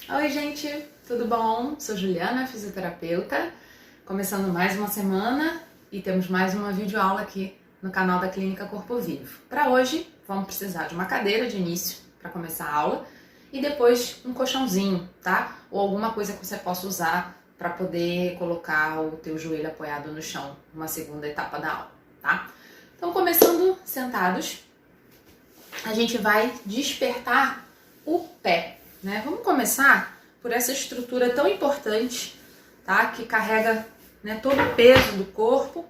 Oi, gente, tudo bom? Sou Juliana, fisioterapeuta, começando mais uma semana e temos mais uma videoaula aqui no canal da Clínica Corpo Vivo. Para hoje, vamos precisar de uma cadeira de início para começar a aula e depois um colchãozinho, tá? Ou alguma coisa que você possa usar para poder colocar o teu joelho apoiado no chão, uma segunda etapa da aula, tá? Então, começando sentados, a gente vai despertar o pé, né? Vamos começar por essa estrutura tão importante, tá? Que carrega, né, todo o peso do corpo.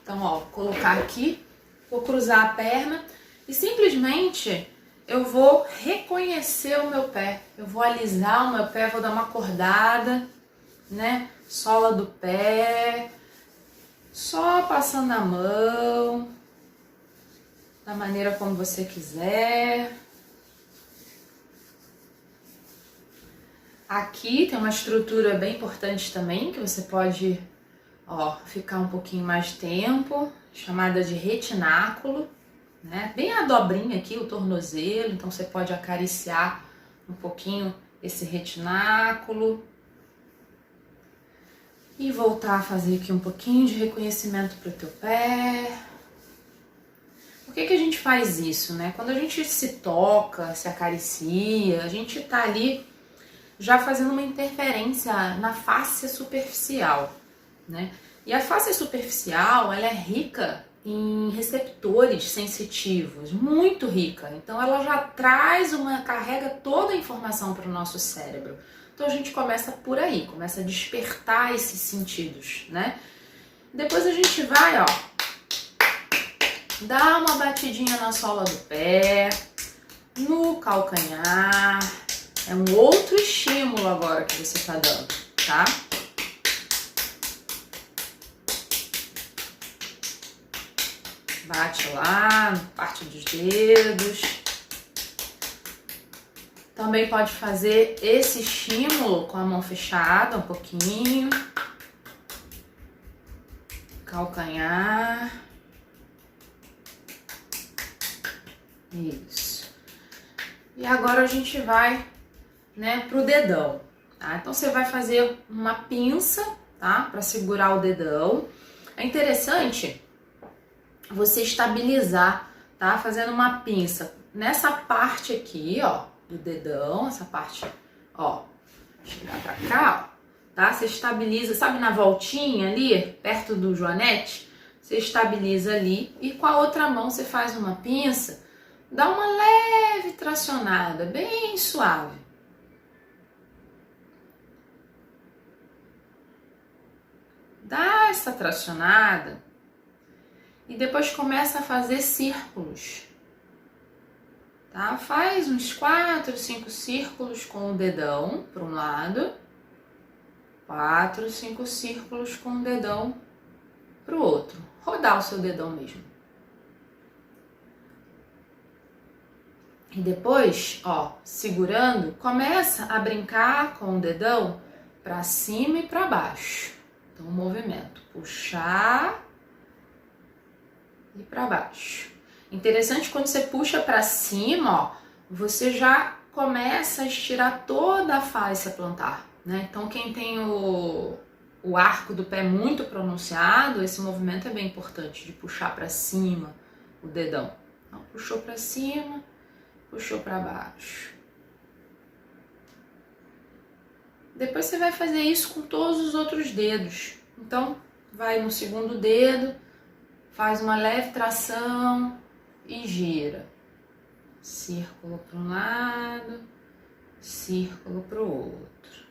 Então, ó, vou colocar aqui, vou cruzar a perna e simplesmente eu vou reconhecer o meu pé. Eu vou alisar o meu pé, vou dar uma acordada, né? Sola do pé, só passando a mão, da maneira como você quiser. Aqui tem uma estrutura bem importante também, que você pode, ó, ficar um pouquinho mais de tempo, chamada de retináculo, né? Bem a dobrinha aqui, o tornozelo, então você pode acariciar um pouquinho esse retináculo. E voltar a fazer aqui um pouquinho de reconhecimento para o teu pé. Por que a gente faz isso, né? Quando a gente se toca, se acaricia, a gente tá ali já fazendo uma interferência na face superficial, né? E a face superficial, ela é rica em receptores sensitivos, muito rica. Então ela já carrega toda a informação para o nosso cérebro. Então a gente começa por aí, começa a despertar esses sentidos, né? Depois a gente vai, ó, dar uma batidinha na sola do pé, no calcanhar. É um outro estímulo agora que você tá dando, tá? Bate lá, na parte dos dedos. Também pode fazer esse estímulo com a mão fechada um pouquinho. Calcanhar. Isso. E agora a gente vai, né, pro dedão, tá? Então você vai fazer uma pinça, tá? Para segurar o dedão. É interessante você estabilizar, tá? Fazendo uma pinça nessa parte aqui, ó, do dedão, essa parte, ó, chegar pra cá, ó, tá? Você estabiliza, sabe, na voltinha ali, perto do joanete? Você estabiliza ali e com a outra mão você faz uma pinça, dá uma leve tracionada, bem suave. Dá essa tracionada e depois começa a fazer círculos, tá? Faz uns 4, 5 círculos com o dedão para um lado, 4, 5 círculos com o dedão para o outro. Rodar o seu dedão mesmo. E depois, ó, segurando, começa a brincar com o dedão para cima e para baixo. Então, o movimento, puxar e para baixo. Interessante, quando você puxa para cima, ó, você já começa a estirar toda a face plantar, né? Então, quem tem o arco do pé muito pronunciado, esse movimento é bem importante, de puxar para cima o dedão. Então, puxou para cima, puxou para baixo. Depois você vai fazer isso com todos os outros dedos. Então, vai no segundo dedo, faz uma leve tração e gira. Círculo para um lado, círculo para o outro.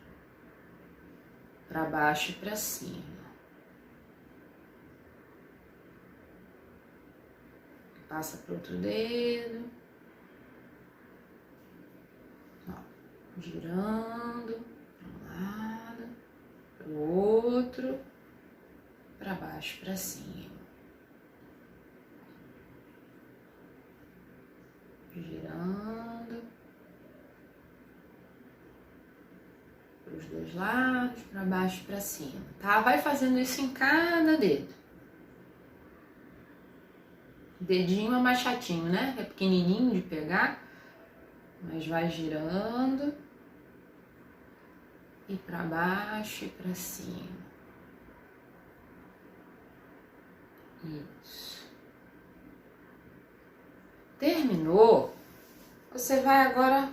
Para baixo e para cima. Passa para outro dedo. Ó, girando para um lado, para o outro, para baixo e para cima. Girando para os dois lados, para baixo e para cima, tá? Vai fazendo isso em cada dedo. Dedinho é mais chatinho, né? É pequenininho de pegar, mas vai girando e para baixo e para cima. Isso. Terminou? Você vai agora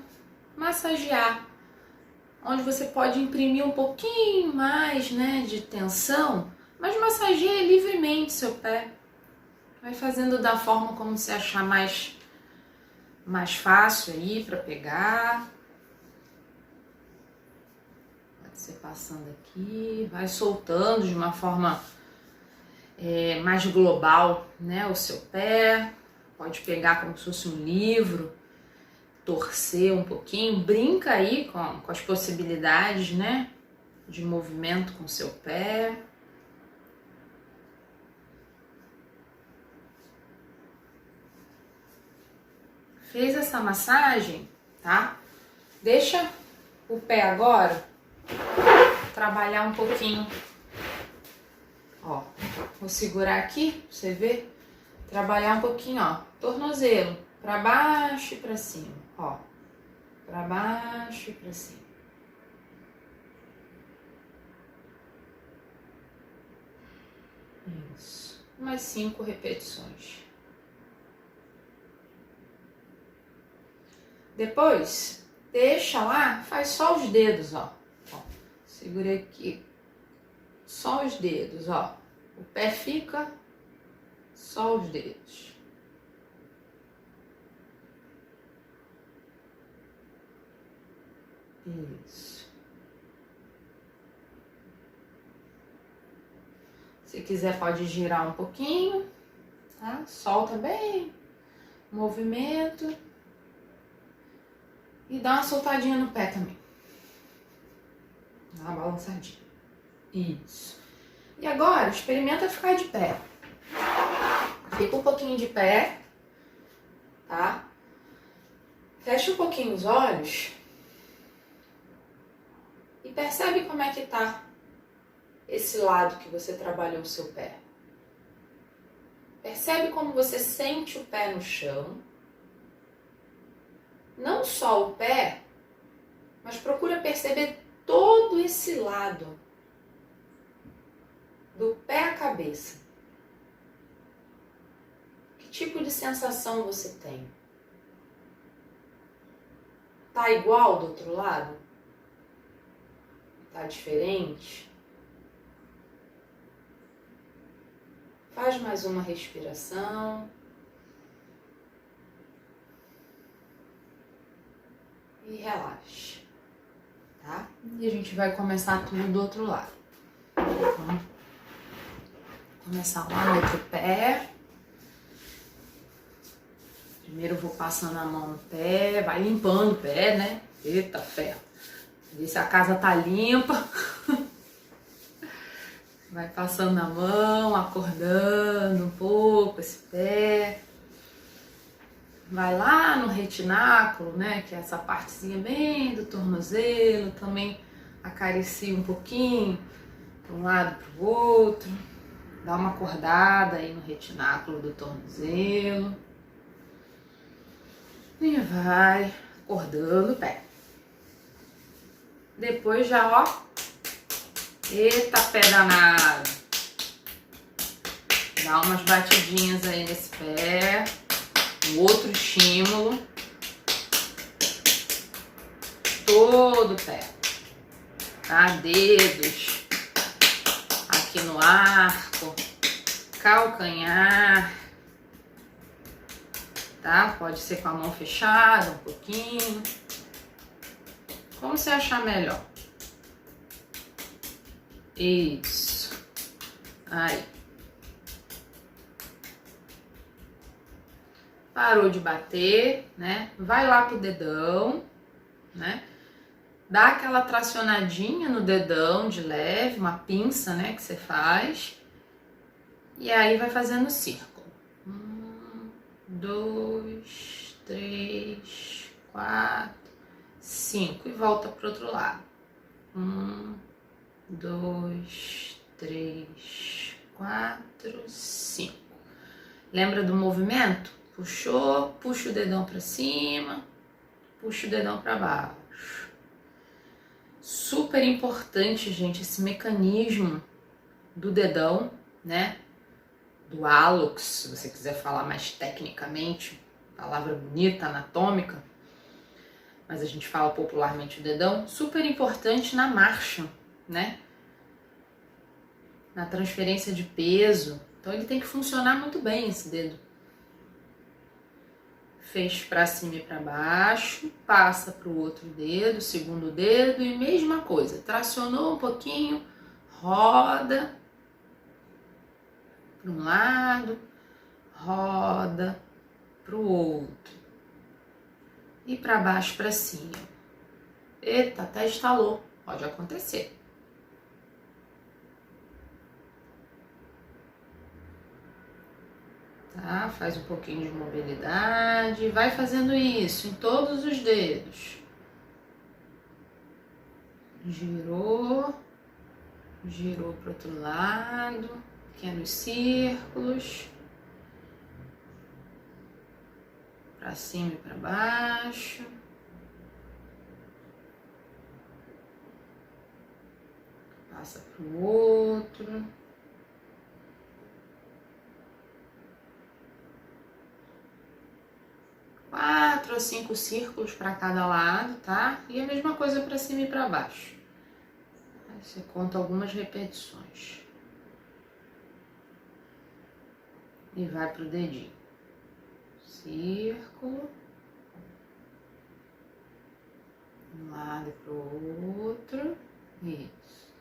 massagear, onde você pode imprimir um pouquinho mais, né, de tensão, mas massageia livremente seu pé. Vai fazendo da forma como você achar mais fácil aí para pegar. Pode ser passando aqui, vai soltando de uma forma mais global, né, o seu pé. Pode pegar como se fosse um livro, torcer um pouquinho, brinca aí com as possibilidades, né, de movimento com o seu pé. Fez essa massagem, tá? Deixa o pé agora trabalhar um pouquinho. Ó, vou segurar aqui pra você ver. Trabalhar um pouquinho, ó. Tornozelo, pra baixo e pra cima, ó. Pra baixo e pra cima. Isso. Mais 5 repetições. Depois, deixa lá, faz só os dedos, ó. Segurei aqui. Só os dedos, ó. O pé fica, só os dedos. Isso. Se quiser pode girar um pouquinho, tá? Solta bem o movimento. E dá uma soltadinha no pé também. Dá uma balançadinha. Isso. E agora, experimenta ficar de pé. Fica um pouquinho de pé, tá? Fecha um pouquinho os olhos. E percebe como é que tá esse lado que você trabalhou o seu pé. Percebe como você sente o pé no chão. Não só o pé, mas procura perceber todo esse lado, do pé à cabeça. Que tipo de sensação você tem? Tá igual do outro lado? Tá diferente? Faz mais uma respiração. E relaxe, tá? E a gente vai começar tudo do outro lado. Vamos começar lá no outro pé. Primeiro eu vou passando a mão no pé, vai limpando o pé, né? Eita ferro. Ver se a casa tá limpa. Vai passando a mão, acordando um pouco esse pé. Vai lá no retináculo, né, que é essa partezinha bem do tornozelo, também acaricia um pouquinho para um lado para o outro, dá uma acordada aí no retináculo do tornozelo e vai acordando o pé. Depois já, ó, eita pé danado, dá umas batidinhas aí nesse pé. Outro estímulo, todo o pé, tá? Dedos aqui no arco, calcanhar, tá? Pode ser com a mão fechada um pouquinho, como você achar melhor. Isso, aí. Parou de bater, né? Vai lá pro dedão, né? Dá aquela tracionadinha no dedão de leve, uma pinça, né? Que você faz. E aí vai fazendo círculo. 1, 2, 3, 4, 5. E volta pro outro lado. 1, 2, 3, 4, 5. Lembra do movimento? Puxou, puxa o dedão para cima, puxa o dedão para baixo. Super importante, gente, esse mecanismo do dedão, né? Do hálux, se você quiser falar mais tecnicamente, palavra bonita, anatômica, mas a gente fala popularmente o dedão, super importante na marcha, né? Na transferência de peso. Então ele tem que funcionar muito bem, esse dedo. Fez para cima e para baixo, passa para o outro dedo, segundo dedo e mesma coisa. Tracionou um pouquinho, roda para um lado, roda para o outro e para baixo, para cima. Eita, até estalou, pode acontecer. Tá? Faz um pouquinho de mobilidade, vai fazendo isso em todos os dedos. Girou, girou para o outro lado, pequenos círculos, para cima e para baixo. Passa para o outro. Quatro ou 5 círculos para cada lado, tá? E a mesma coisa para cima e para baixo. Aí você conta algumas repetições. E vai pro dedinho. Círculo. Um lado e pro outro. Isso.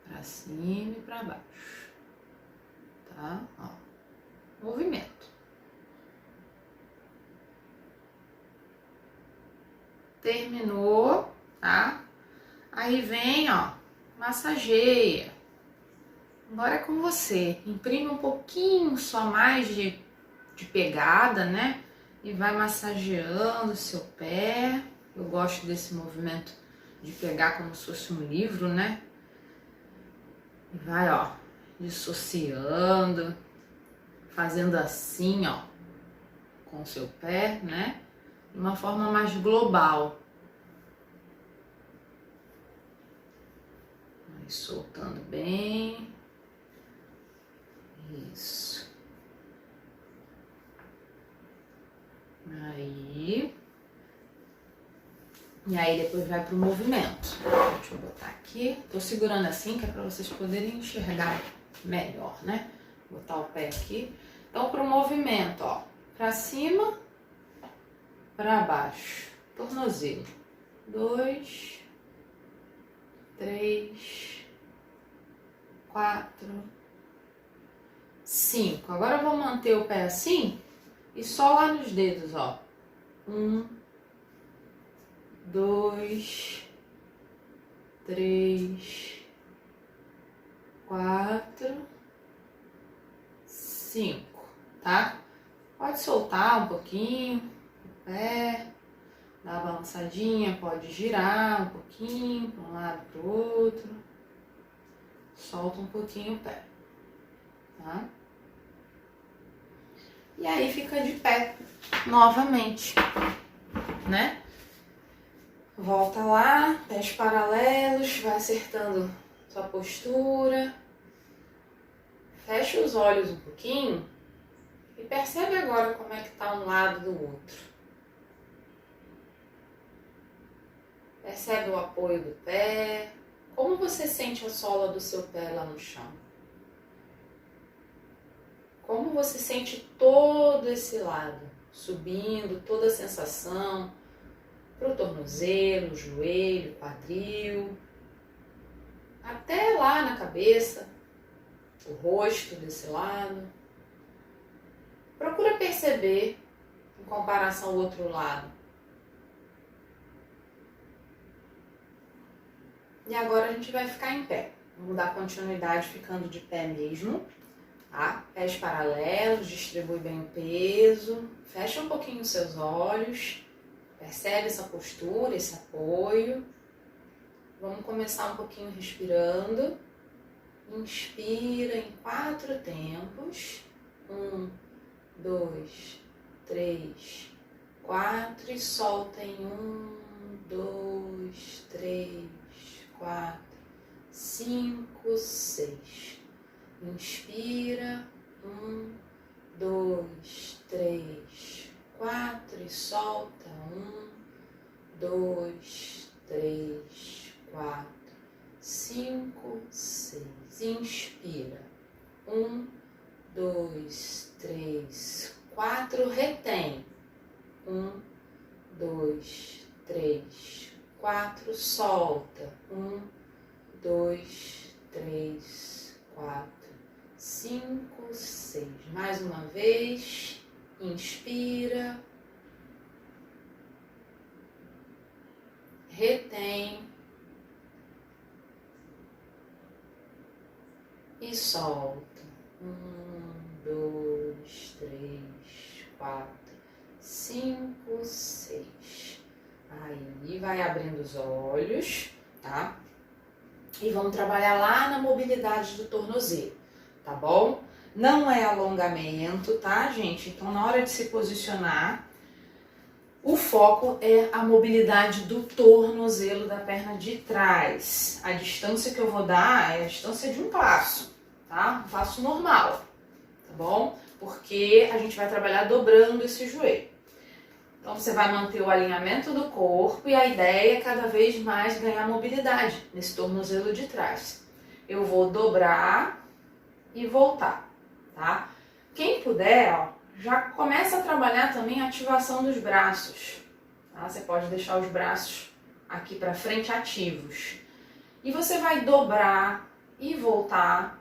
Para cima e para baixo. Tá? Ó. Movimento. Terminou, tá? Aí vem, ó, massageia. Agora é com você. Imprime um pouquinho só mais de pegada, né? E vai massageando o seu pé. Eu gosto desse movimento de pegar como se fosse um livro, né? E vai, ó, dissociando, fazendo assim, ó, com o seu pé, né? De uma forma mais global. Vai soltando bem. Isso. Aí. E aí depois vai pro movimento. Deixa eu botar aqui. Tô segurando assim que é para vocês poderem enxergar melhor, né? Vou botar o pé aqui. Então pro movimento, ó. Pra cima, pra baixo. Tornozelo. 2, 3, 4, 5. Agora eu vou manter o pé assim e só lá nos dedos, ó. 1, 2, 3, 4, 5, tá? Pode soltar um pouquinho o pé, dar uma balançadinha, pode girar um pouquinho para um lado para o outro. Solta um pouquinho o pé, tá? E aí fica de pé novamente, né? Volta lá, pés paralelos, vai acertando sua postura. Fecha os olhos um pouquinho e percebe agora como é que tá um lado do outro. Percebe o apoio do pé. Como você sente a sola do seu pé lá no chão? Como você sente todo esse lado, subindo, toda a sensação pro tornozelo, joelho, quadril, até lá na cabeça, o rosto desse lado. Procura perceber em comparação ao outro lado. E agora a gente vai ficar em pé. Vamos dar continuidade ficando de pé mesmo, tá? Pés paralelos, distribui bem o peso, fecha um pouquinho os seus olhos, percebe essa postura, esse apoio. Vamos começar um pouquinho respirando. Inspira em 4 tempos. 1, 2, 3, 4 e solta em 1, 2, 3, 5, 6. Inspira. 1, 2, 3, 4 e solta. 1, 2, 3, 4, 5, 6. Inspira. 1, 2, 3, 4. Retém. 1, 2, 3, 4. Solta. 1, 2, 3, 4, 5, 6. Mais uma vez. Inspira. Retém. E solta. 1, 2, 3, 4, 5, 6. Aí vai abrindo os olhos, tá? E vamos trabalhar lá na mobilidade do tornozelo, tá bom? Não é alongamento, tá, gente? Então, na hora de se posicionar, o foco é a mobilidade do tornozelo da perna de trás. A distância que eu vou dar é a distância de um passo, tá? Um passo normal, tá bom? Porque a gente vai trabalhar dobrando esse joelho. Então, você vai manter o alinhamento do corpo e a ideia é cada vez mais ganhar mobilidade nesse tornozelo de trás. Eu vou dobrar e voltar, tá? Quem puder, ó, já começa a trabalhar também a ativação dos braços, tá? Você pode deixar os braços aqui para frente ativos. E você vai dobrar e voltar.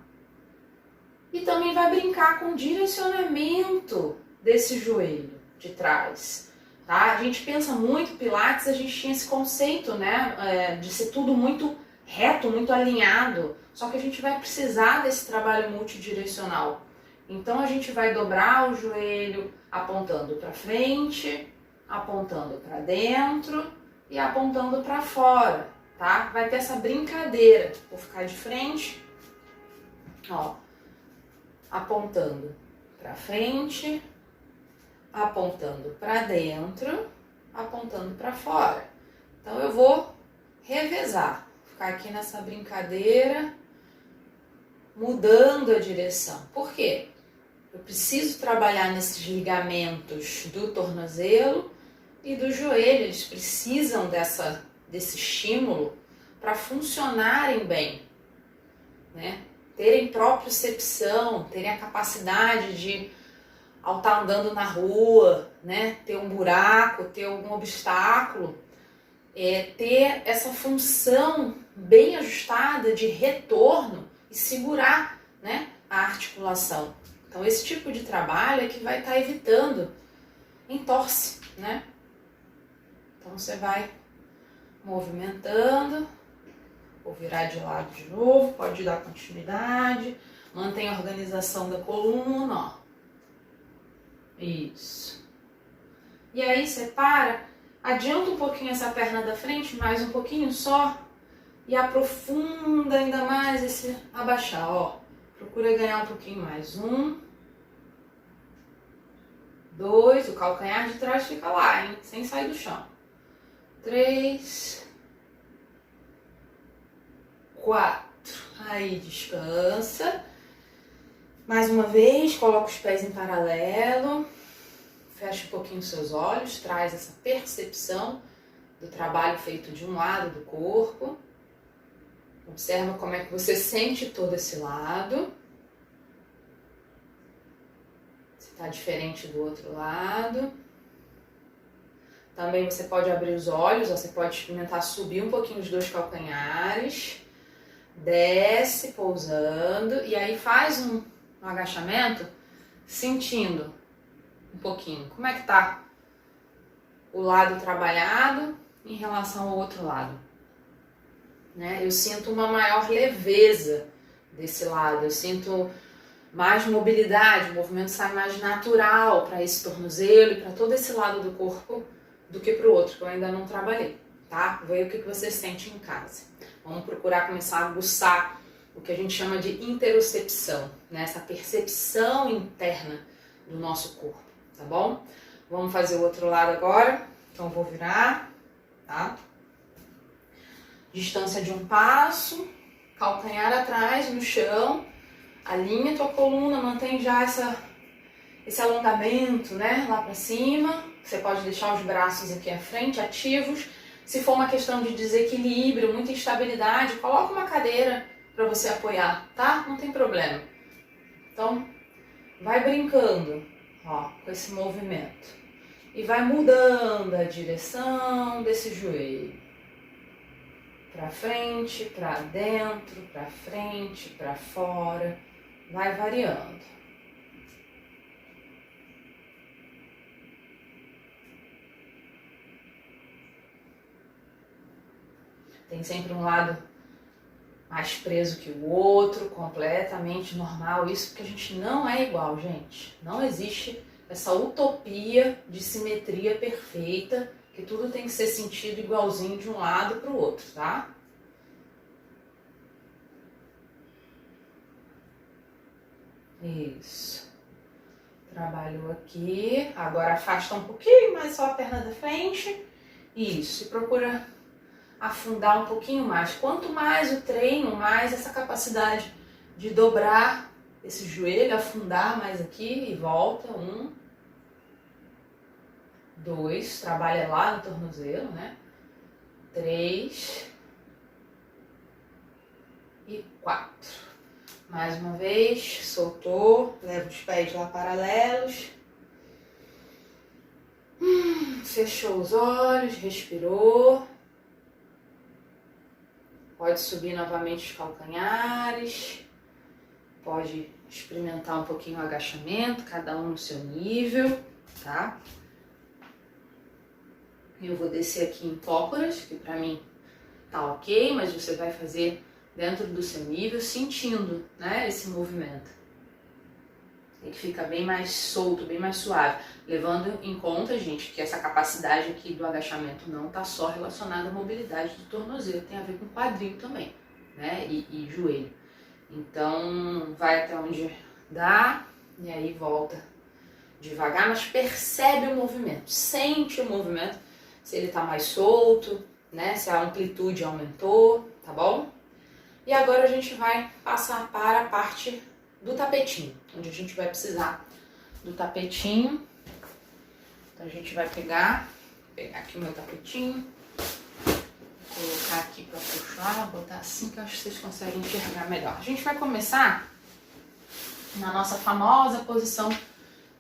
E também vai brincar com o direcionamento desse joelho de trás. Tá? A gente pensa muito, Pilates, a gente tinha esse conceito, né, de ser tudo muito reto, muito alinhado, só que a gente vai precisar desse trabalho multidirecional. Então a gente vai dobrar o joelho apontando para frente, apontando para dentro e apontando para fora, tá? Vai ter essa brincadeira, vou ficar de frente, ó, apontando para frente, apontando para dentro, apontando para fora. Então eu vou revezar, ficar aqui nessa brincadeira, mudando a direção. Por quê? Eu preciso trabalhar nesses ligamentos do tornozelo e do joelho, eles precisam desse estímulo para funcionarem bem, né? Terem propriocepção, terem a capacidade de, ao estar andando na rua, né, ter um buraco, ter algum obstáculo, ter essa função bem ajustada de retorno e segurar, né, a articulação. Então esse tipo de trabalho é que vai estar evitando entorse, né? Então você vai movimentando, vou virar de lado de novo, pode dar continuidade, mantém a organização da coluna, ó. Isso. E aí você para, adianta um pouquinho essa perna da frente, mais um pouquinho só, e aprofunda ainda mais esse abaixar, ó. Procura ganhar um pouquinho mais. 1, 2, o calcanhar de trás fica lá, hein? Sem sair do chão. 3, 4. Aí descansa. Mais uma vez, coloca os pés em paralelo. Fecha um pouquinho os seus olhos, traz essa percepção do trabalho feito de um lado do corpo. Observa como é que você sente todo esse lado. Se está diferente do outro lado. Também você pode abrir os olhos, ó, você pode experimentar subir um pouquinho os dois calcanhares. Desce, pousando. E aí faz um agachamento, sentindo um pouquinho como é que tá o lado trabalhado em relação ao outro lado, né? Eu sinto uma maior leveza desse lado, eu sinto mais mobilidade, o movimento sai mais natural para esse tornozelo e para todo esse lado do corpo do que para o outro, que eu ainda não trabalhei, tá? Vê o que você sente em casa. Vamos procurar começar a aguçar o que a gente chama de interocepção, né? Essa percepção interna do nosso corpo, tá bom? Vamos fazer o outro lado agora. Então, vou virar, tá? Distância de um passo. calcanhar atrás no chão, alinha tua coluna, mantém já esse alongamento, né, lá pra cima. Você pode deixar os braços aqui à frente, ativos. Se for uma questão de desequilíbrio, muita instabilidade, coloca uma cadeira para você apoiar, tá? Não tem problema. Então, vai brincando, ó, com esse movimento. E vai mudando a direção desse joelho. Pra frente, pra dentro, pra frente, pra fora. Vai variando. Tem sempre um lado mais preso que o outro, completamente normal. Isso porque a gente não é igual, gente. Não existe essa utopia de simetria perfeita, que tudo tem que ser sentido igualzinho de um lado para o outro, tá? Isso. Trabalhou aqui. Agora afasta um pouquinho mais só a perna da frente. Isso. E procura afundar um pouquinho mais. Quanto mais o treino, mais essa capacidade de dobrar esse joelho, afundar mais aqui e volta. 1, 2, trabalha lá no tornozelo, né? 3 e 4. Mais uma vez, soltou, leva os pés lá paralelos. Fechou os olhos, respirou. Pode subir novamente os calcanhares, pode experimentar um pouquinho o agachamento, cada um no seu nível, tá? Eu vou descer aqui em cócoras, que pra mim tá ok, mas você vai fazer dentro do seu nível, sentindo, né, esse movimento. Ele fica bem mais solto, bem mais suave, levando em conta, gente, que essa capacidade aqui do agachamento não tá só relacionada à mobilidade do tornozelo, tem a ver com quadril também, né, e joelho. Então, vai até onde dá e aí volta devagar, mas percebe o movimento, sente o movimento, se ele tá mais solto, né, se a amplitude aumentou, tá bom? E agora a gente vai passar para a parte do tapetinho, onde a gente vai precisar do tapetinho. Então a gente vai pegar aqui o meu tapetinho, colocar aqui para puxar, botar assim que eu acho que vocês conseguem enxergar melhor. A gente vai começar na nossa famosa posição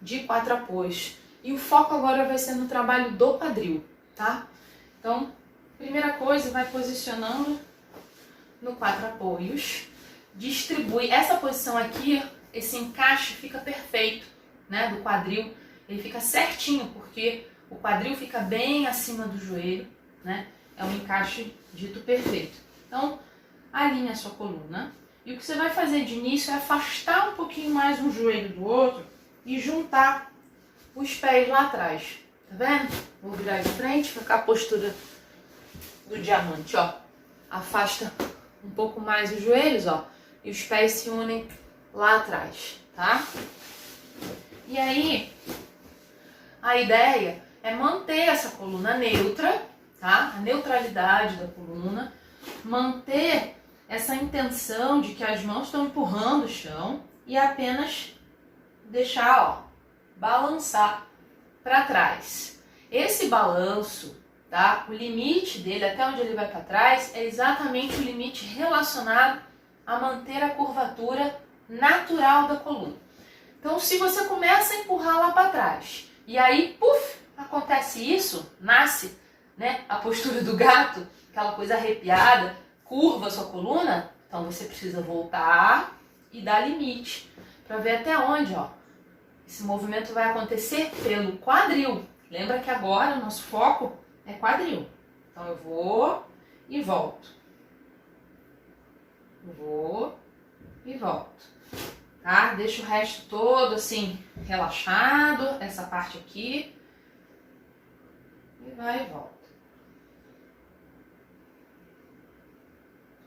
de 4 apoios. E o foco agora vai ser no trabalho do quadril, tá? Então, primeira coisa, vai posicionando no 4 apoios. Distribui. Essa posição aqui, esse encaixe fica perfeito, né, do quadril. Ele fica certinho, porque o quadril fica bem acima do joelho, né? É um encaixe dito perfeito. Então, alinha a sua coluna. E o que você vai fazer de início é afastar um pouquinho mais um joelho do outro e juntar os pés lá atrás. Tá vendo? Vou virar de frente, ficar a postura do diamante, ó. Afasta um pouco mais os joelhos, ó. E os pés se unem lá atrás, tá? E aí, a ideia é manter essa coluna neutra, tá? A neutralidade da coluna, manter essa intenção de que as mãos estão empurrando o chão e apenas deixar, ó, balançar para trás. Esse balanço, tá? O limite dele, até onde ele vai para trás, é exatamente o limite relacionado a manter a curvatura natural da coluna. Então, se você começa a empurrar lá para trás e aí, puf, acontece isso, nasce, né, a postura do gato, aquela coisa arrepiada, curva a sua coluna, então você precisa voltar e dar limite para ver até onde, ó, esse movimento vai acontecer pelo quadril. Lembra que agora o nosso foco é quadril. Então eu vou e volto. Vou e volto. Tá? Deixa o resto todo assim relaxado, essa parte aqui. E vai e volta.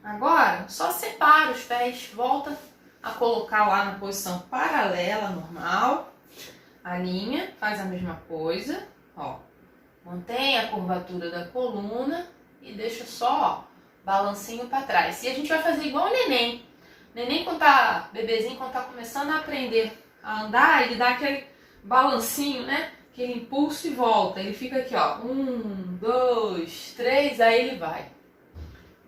Agora, só separa os pés, volta a colocar lá na posição paralela, normal. Alinha, faz a mesma coisa, ó. Mantém a curvatura da coluna e deixa só, ó, balancinho para trás. E a gente vai fazer igual o neném. Neném, quando tá bebezinho, quando tá começando a aprender a andar, ele dá aquele balancinho, né? Aquele impulso e volta. Ele fica aqui, ó. 1, 2, 3, aí ele vai.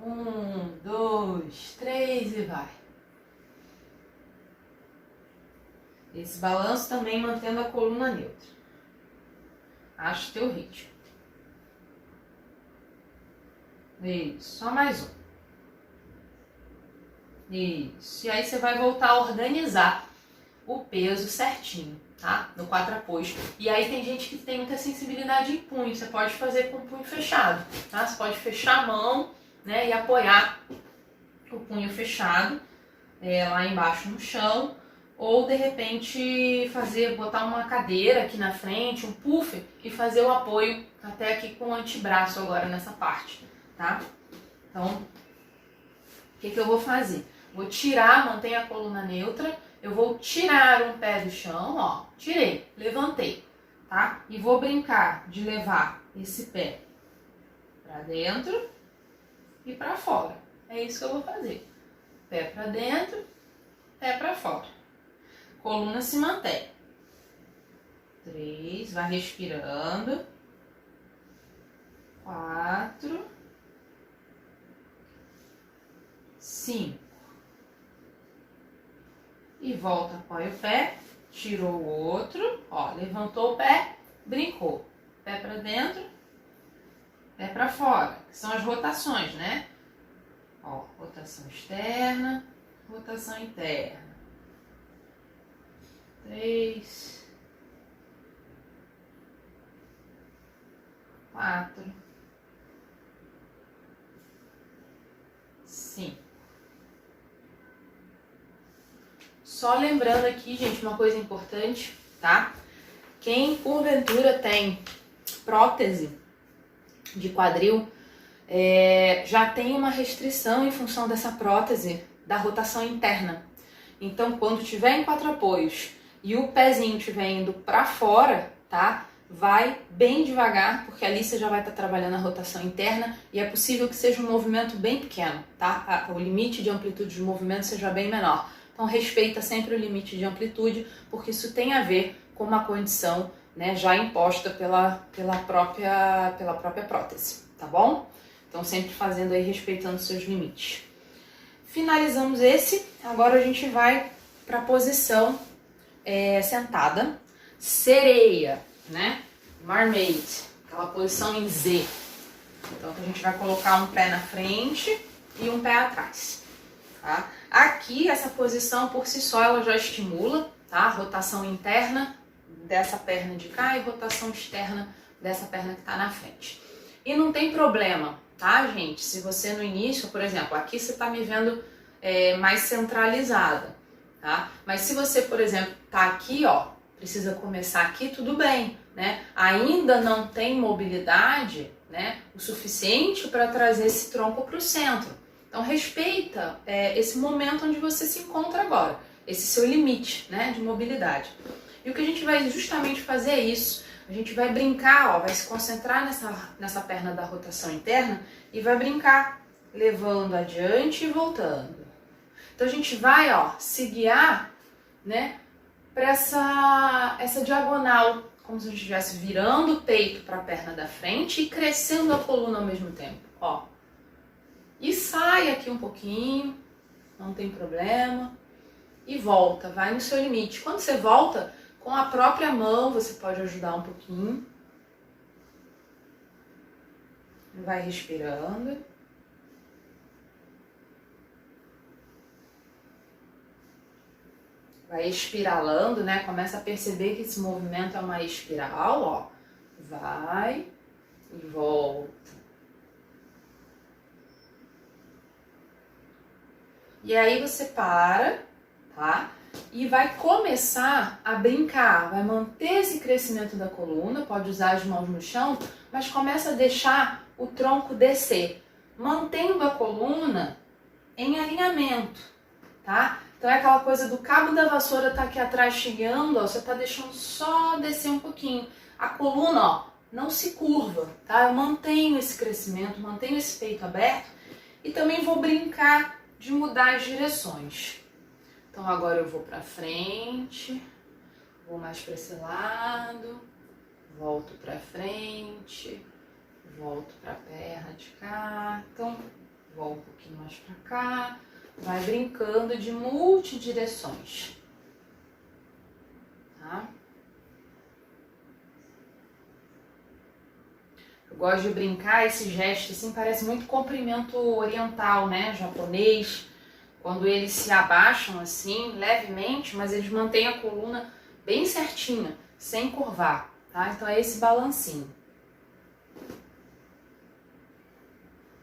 1, 2, 3 e vai. Esse balanço também mantendo a coluna neutra. Acha o teu ritmo. Isso, só mais um. Isso, e aí você vai voltar a organizar o peso certinho, tá? No 4 apoios. E aí tem gente que tem muita sensibilidade em punho, você pode fazer com o punho fechado, tá? Você pode fechar a mão, né, e apoiar o punho fechado lá embaixo no chão, ou de repente botar uma cadeira aqui na frente, um puff, e fazer o apoio até aqui com o antebraço agora nessa parte, tá? Então, o que eu vou fazer? Vou tirar, mantém a coluna neutra, eu vou tirar um pé do chão, ó, tirei, levantei, tá? E vou brincar de levar esse pé pra dentro e pra fora. É isso que eu vou fazer. Pé pra dentro, pé pra fora. Coluna se mantém. 3, vai respirando. 4, 5. E volta, apoia o pé, tirou o outro, ó, levantou o pé, brincou. Pé pra dentro, pé pra fora, que são as rotações, né? Ó, rotação externa, rotação interna. 3, 4, 5. Só lembrando aqui, gente, uma coisa importante, tá? Quem porventura tem prótese de quadril, já tem uma restrição em função dessa prótese da rotação interna. Então, quando tiver em 4 apoios e o pezinho estiver indo para fora, tá? Vai bem devagar, porque ali você já vai estar trabalhando a rotação interna e é possível que seja um movimento bem pequeno, tá? O limite de amplitude de movimento seja bem menor. Então, respeita sempre o limite de amplitude, porque isso tem a ver com uma condição, né, já imposta pela própria prótese, tá bom? Então, sempre fazendo aí, respeitando seus limites. Finalizamos esse, agora a gente vai para a posição sentada, sereia, né? Mermaid, aquela posição em Z. Então, a gente vai colocar um pé na frente e um pé atrás, tá? Aqui, essa posição por si só, ela já estimula, tá? A rotação interna dessa perna de cá e rotação externa dessa perna que tá na frente. E não tem problema, tá, gente? Se você no início, por exemplo, aqui você tá me vendo mais centralizada, tá? Mas se você, por exemplo, tá aqui, ó, precisa começar aqui, tudo bem, né? Ainda não tem mobilidade, né, o suficiente para trazer esse tronco para o centro. Então, respeita esse momento onde você se encontra agora, esse seu limite, né, de mobilidade. E o que a gente vai justamente fazer é isso. A gente vai brincar, ó, vai se concentrar nessa perna da rotação interna e vai brincar, levando adiante e voltando. Então, a gente vai, ó, se guiar, né, para essa diagonal, como se a gente estivesse virando o peito para a perna da frente e crescendo a coluna ao mesmo tempo, ó. E sai aqui um pouquinho, não tem problema, e volta, vai no seu limite. Quando você volta, com a própria mão você pode ajudar um pouquinho. Vai respirando. Vai espiralando, né? Começa a perceber que esse movimento é uma espiral, ó. Vai e volta. E aí você para, tá? E vai começar a brincar, vai manter esse crescimento da coluna, pode usar as mãos no chão, mas começa a deixar o tronco descer, mantendo a coluna em alinhamento, tá? Então é aquela coisa do cabo da vassoura tá aqui atrás chegando, ó, você tá deixando só descer um pouquinho. A coluna, ó, não se curva, tá? Eu mantenho esse crescimento, mantenho esse peito aberto E também vou brincar de mudar as direções. Então agora eu vou para frente, vou mais para esse lado, volto para frente, volto para a perna de cá, então vou um pouquinho mais para cá, vai brincando de multidireções, tá? Eu gosto de brincar, esse gesto assim parece muito comprimento oriental, né, japonês, quando eles se abaixam assim, levemente, mas eles mantêm a coluna bem certinha, sem curvar, tá? Então é esse balancinho.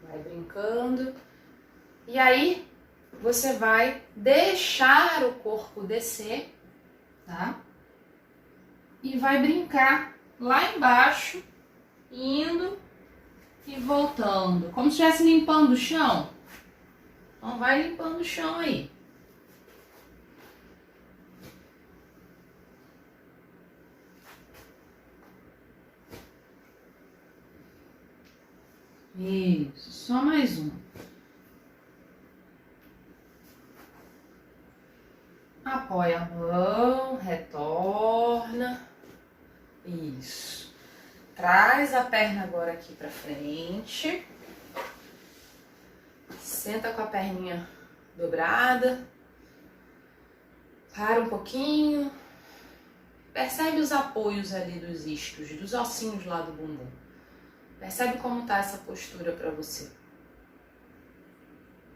Vai brincando. E aí, você vai deixar o corpo descer, tá? E vai brincar lá embaixo, indo e voltando, como se estivesse limpando o chão. Então vai limpando o chão aí. Isso, só mais um. Apoia a mão, retorna. Isso. Traz a perna agora aqui pra frente. Senta com a perninha dobrada. Para um pouquinho. Percebe os apoios ali dos isquios, dos ossinhos lá do bumbum. Percebe como tá essa postura para você.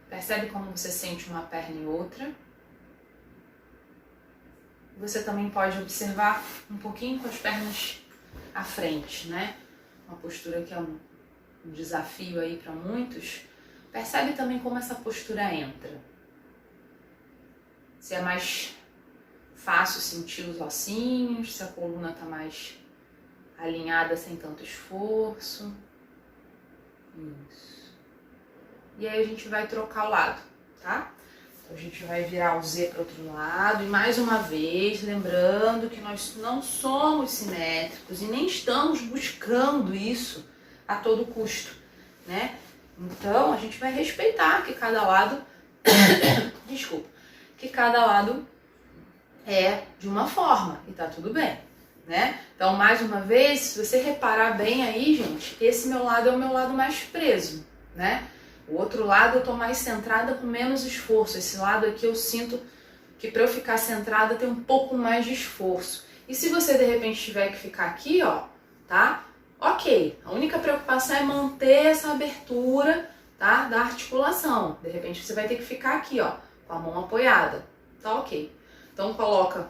Percebe como você sente uma perna e outra. Você também pode observar um pouquinho com as pernas à frente, né? Uma postura que é um desafio aí para muitos. Percebe também como essa postura entra. Se é mais fácil sentir os ossinhos, se a coluna está mais alinhada sem tanto esforço. Isso. E aí a gente vai trocar o lado, tá? Então a gente vai virar o Z para o outro lado. E mais uma vez, lembrando que nós não somos simétricos e nem estamos buscando isso a todo custo, né? Então a gente vai respeitar que cada lado, desculpa, que cada lado é de uma forma e tá tudo bem, né? Então, mais uma vez, se você reparar bem aí, gente, esse meu lado é o meu lado mais preso, né? O outro lado eu tô mais centrada com menos esforço. Esse lado aqui eu sinto que para eu ficar centrada tem um pouco mais de esforço. E se você de repente tiver que ficar aqui, ó, tá? Ok. A única preocupação é manter essa abertura, tá? Da articulação. De repente você vai ter que ficar aqui, ó, com a mão apoiada. Tá ok. Então coloca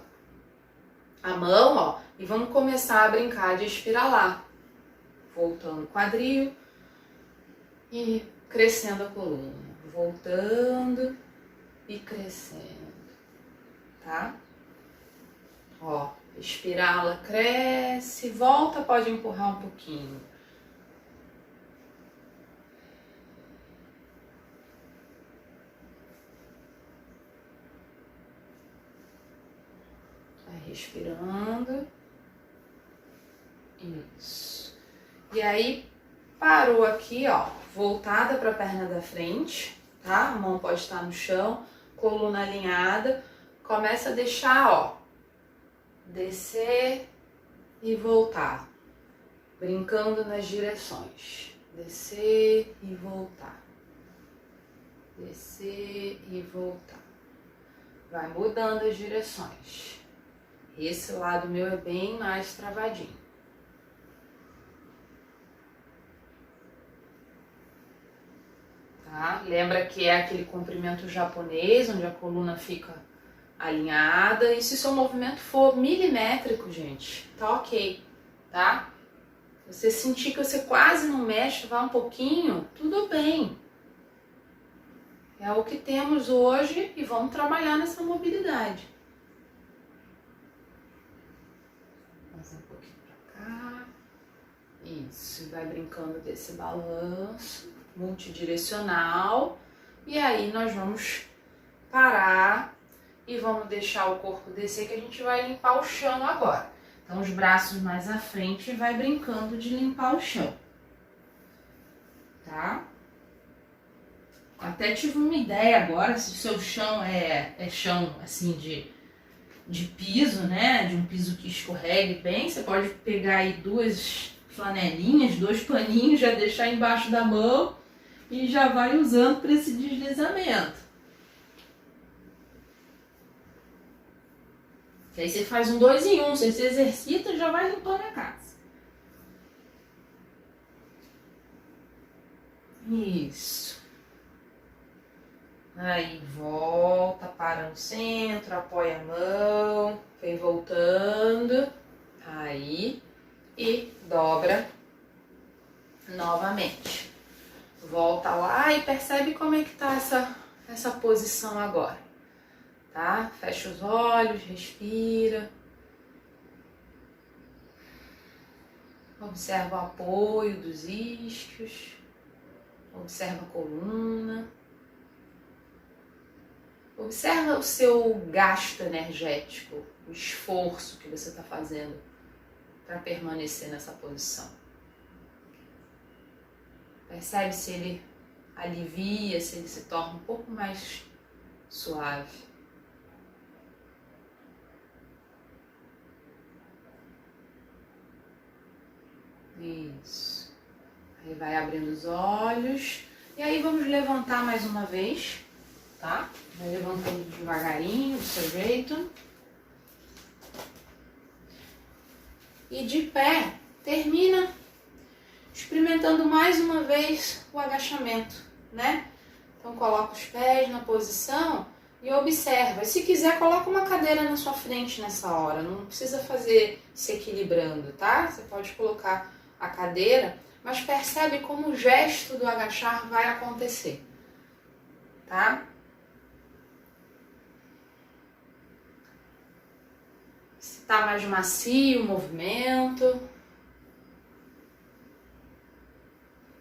a mão, ó, e vamos começar a brincar de espiralar. Voltando o quadril e crescendo a coluna. Voltando e crescendo, tá? Ó, espirala, cresce, volta, pode empurrar um pouquinho. Respirando. Isso. E aí, parou aqui, ó, voltada para a perna da frente, tá? A mão pode estar no chão, coluna alinhada. Começa a deixar, ó, descer e voltar. Brincando nas direções. Descer e voltar. Descer e voltar. Vai mudando as direções. Esse lado meu é bem mais travadinho. Tá? Lembra que é aquele comprimento japonês, onde a coluna fica alinhada. E se o seu movimento for milimétrico, gente, tá ok, tá? Você sentir que você quase não mexe, vai um pouquinho, tudo bem. É o que temos hoje e vamos trabalhar nessa mobilidade. Mais um pouquinho pra cá. Isso, vai brincando desse balanço multidirecional. E aí nós vamos parar e vamos deixar o corpo descer, que a gente vai limpar o chão agora. Então os braços mais à frente e vai brincando de limpar o chão. Tá? Até tive uma ideia agora, se o seu chão é chão assim de piso, né? De um piso que escorregue bem, você pode pegar aí 2 flanelinhas, 2 paninhos, já deixar embaixo da mão e já vai usando para esse deslizamento. Aí você faz um 2 em 1, você se exercita e já vai limpando a casa. Isso. Aí volta, para no centro, apoia a mão, vem voltando. Aí e dobra novamente. Volta lá e percebe como é que tá essa posição agora, tá? Fecha os olhos, respira. Observa o apoio dos isquios. Observa a coluna. Observa o seu gasto energético, o esforço que você está fazendo para permanecer nessa posição. Percebe se ele alivia, se ele se torna um pouco mais suave. Isso. Aí vai abrindo os olhos. E aí vamos levantar mais uma vez, tá? Vai levantando devagarinho, do seu jeito. E de pé, termina experimentando mais uma vez o agachamento, né? Então coloca os pés na posição e observa. E se quiser, coloca uma cadeira na sua frente nessa hora. Não precisa fazer se equilibrando, tá? Você pode colocar a cadeira, mas percebe como o gesto do agachar vai acontecer, tá? Se tá mais macio o movimento,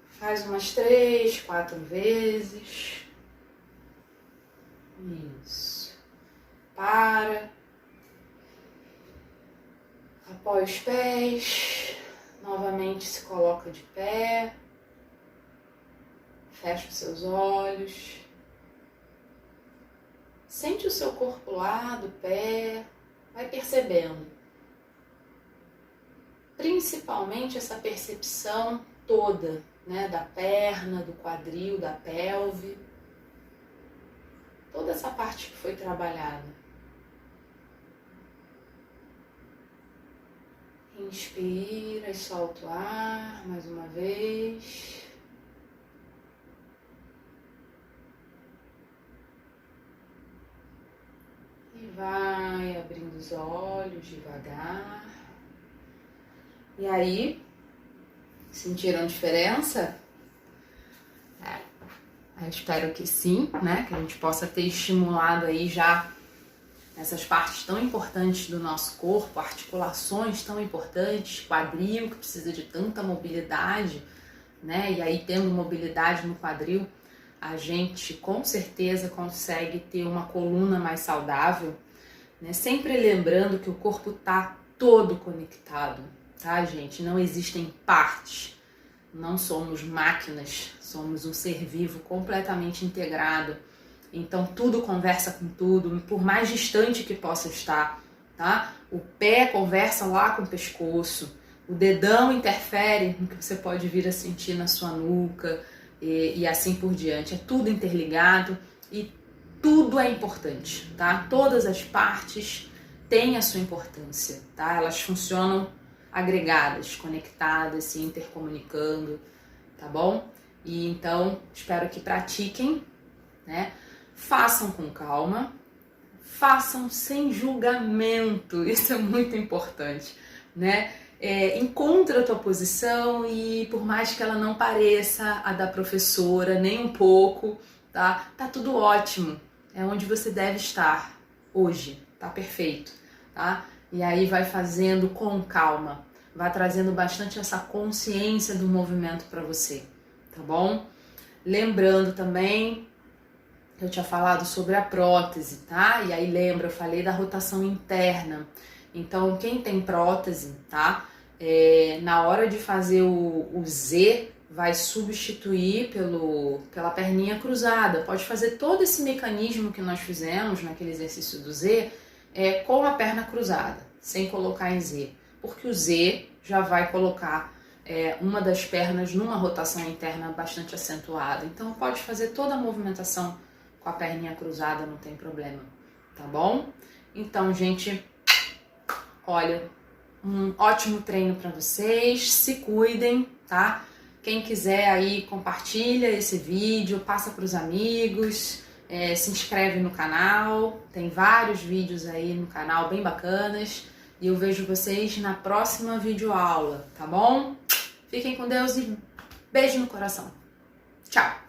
faz umas 3, 4 vezes. Isso. Para. Apoia os pés. Novamente se coloca de pé. Fecha os seus olhos. Sente o seu corpo lá do pé. Vai percebendo. Principalmente essa percepção toda, né, da perna, do quadril, da pelve. Toda essa parte que foi trabalhada. Inspira e solta o ar mais uma vez. E vai abrindo os olhos devagar. E aí, sentiram diferença? Eu espero que sim, né? Que a gente possa ter estimulado aí já essas partes tão importantes do nosso corpo, articulações tão importantes, quadril que precisa de tanta mobilidade, né? E aí tendo mobilidade no quadril, a gente com certeza consegue ter uma coluna mais saudável, né? Sempre lembrando que o corpo tá todo conectado, tá, gente? Não existem partes, não somos máquinas, somos um ser vivo completamente integrado. Então tudo conversa com tudo, por mais distante que possa estar, tá? O pé conversa lá com o pescoço, o dedão interfere no que você pode vir a sentir na sua nuca e assim por diante. É tudo interligado e tudo é importante, tá? Todas as partes têm a sua importância, tá? Elas funcionam agregadas, conectadas, se intercomunicando, tá bom? E então, espero que pratiquem, né? Façam com calma, façam sem julgamento, isso é muito importante, né? Encontra a tua posição e por mais que ela não pareça a da professora, nem um pouco, tá? Tá tudo ótimo, é onde você deve estar hoje, tá perfeito, tá? E aí vai fazendo com calma, vai trazendo bastante essa consciência do movimento para você, tá bom? Lembrando também, eu tinha falado sobre a prótese, tá? E aí lembra, eu falei da rotação interna. Então, quem tem prótese, tá? Na hora de fazer o Z, vai substituir pela perninha cruzada. Pode fazer todo esse mecanismo que nós fizemos naquele exercício do Z com a perna cruzada, sem colocar em Z, porque o Z já vai colocar uma das pernas numa rotação interna bastante acentuada. Então pode fazer toda a movimentação com a perninha cruzada, não tem problema, tá bom? Então, gente, olha, um ótimo treino para vocês, se cuidem, tá? Quem quiser aí, compartilha esse vídeo, passa para os amigos, se inscreve no canal, tem vários vídeos aí no canal bem bacanas e eu vejo vocês na próxima videoaula, tá bom? Fiquem com Deus e beijo no coração. Tchau!